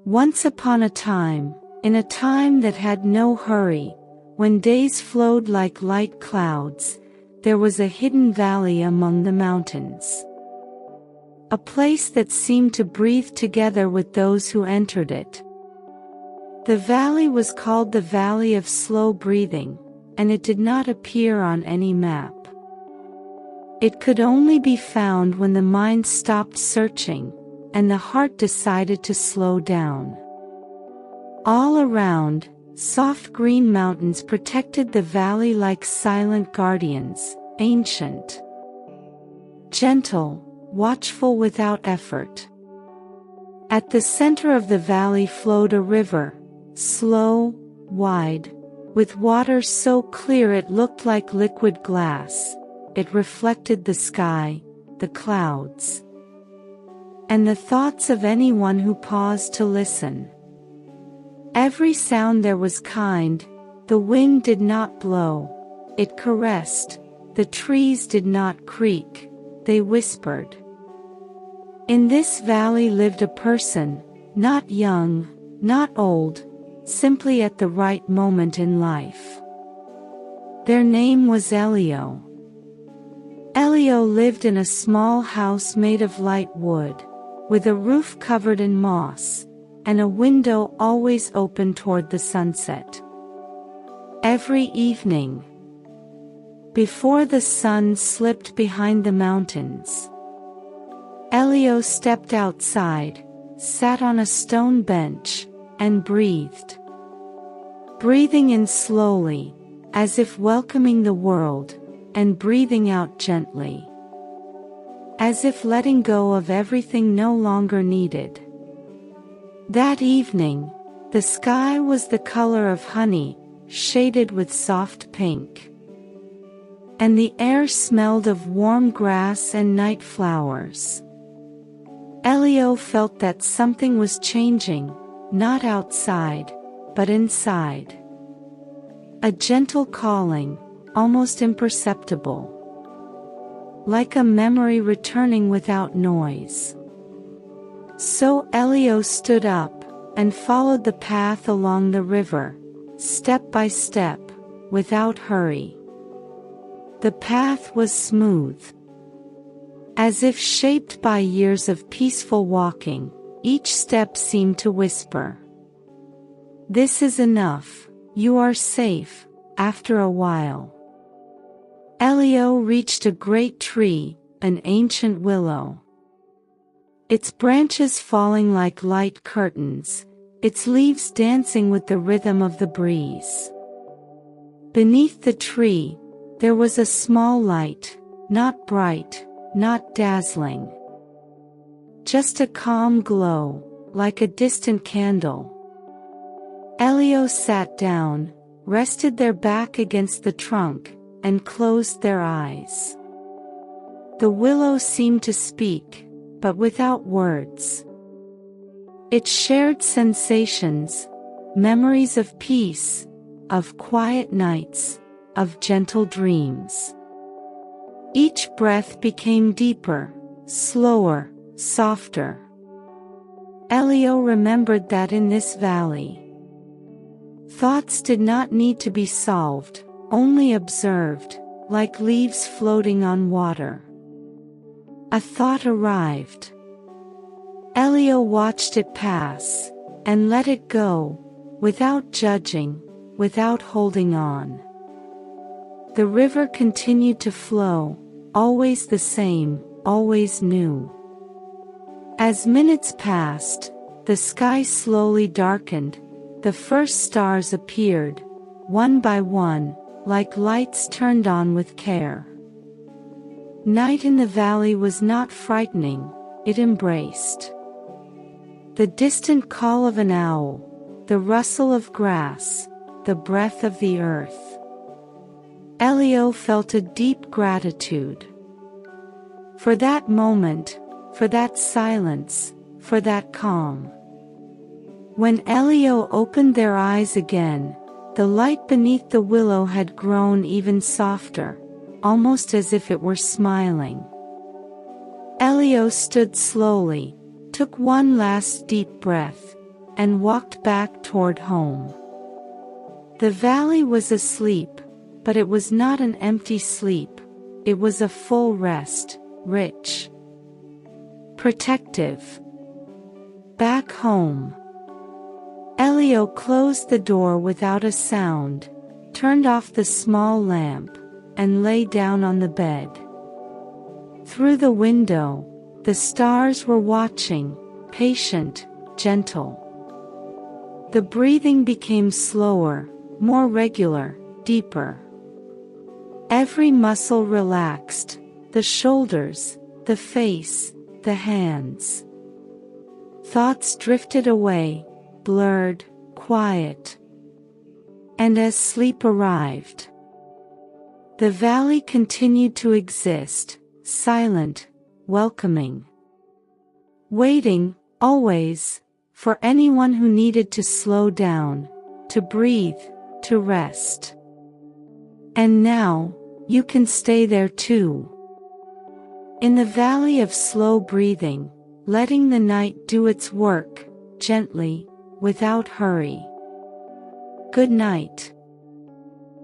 Once upon a time, in a time that had no hurry, when days flowed like light clouds, there was a hidden valley among the mountains. A place that seemed to breathe together with those who entered it. The valley was called the Valley of Slow Breathing, and it did not appear on any map. It could only be found when the mind stopped searching, and the heart decided to slow down. All around, soft green mountains protected the valley like silent guardians, ancient, gentle, watchful without effort. At the center of the valley flowed a river, slow, wide, with water so clear it looked like liquid glass. It reflected the sky, the clouds, and the thoughts of anyone who paused to listen. Every sound there was kind. The wind did not blow, it caressed. The trees did not creak, they whispered. In this valley lived a person, not young, not old, simply at the right moment in life. Their name was Elio. Elio lived in a small house made of light wood, with a roof covered in moss, and a window always open toward the sunset. Every evening, before the sun slipped behind the mountains, Elio stepped outside, sat on a stone bench, and breathed. Breathing in slowly, as if welcoming the world, and breathing out gently, as if letting go of everything no longer needed. That evening, the sky was the color of honey, shaded with soft pink. And the air smelled of warm grass and night flowers. Elio felt that something was changing, not outside, but inside. A gentle calling, almost imperceptible. Like a memory returning without noise. So Elio stood up, and followed the path along the river, step by step, without hurry. The path was smooth. As if shaped by years of peaceful walking, each step seemed to whisper, "This is enough, you are safe." After a while, Elio reached a great tree, an ancient willow. Its branches falling like light curtains, its leaves dancing with the rhythm of the breeze. Beneath the tree, there was a small light, not bright, not dazzling. Just a calm glow, like a distant candle. Elio sat down, rested their back against the trunk, and closed their eyes. The willow seemed to speak, but without words. It shared sensations, memories of peace, of quiet nights, of gentle dreams. Each breath became deeper, slower, softer. Elio remembered that in this valley, thoughts did not need to be solved, only observed, like leaves floating on water. A thought arrived. Elio watched it pass, and let it go, without judging, without holding on. The river continued to flow, always the same, always new. As minutes passed, the sky slowly darkened, the first stars appeared, one by one, like lights turned on with care. Night in the valley was not frightening, it embraced. The distant call of an owl, the rustle of grass, the breath of the earth. Elio felt a deep gratitude. For that moment, for that silence, for that calm. When Elio opened their eyes again, the light beneath the willow had grown even softer, almost as if it were smiling. Elio stood slowly, took one last deep breath, and walked back toward home. The valley was asleep, but it was not an empty sleep. It was a full rest, rich, protective. Back home, Elio closed the door without a sound, turned off the small lamp, and lay down on the bed. Through the window, the stars were watching, patient, gentle. The breathing became slower, more regular, deeper. Every muscle relaxed, the shoulders, the face, the hands. Thoughts drifted away, blurred, quiet. And as sleep arrived, the valley continued to exist, silent, welcoming. Waiting, always, for anyone who needed to slow down, to breathe, to rest. And now, you can stay there too. In the valley of slow breathing, letting the night do its work, gently, without hurry. Good night.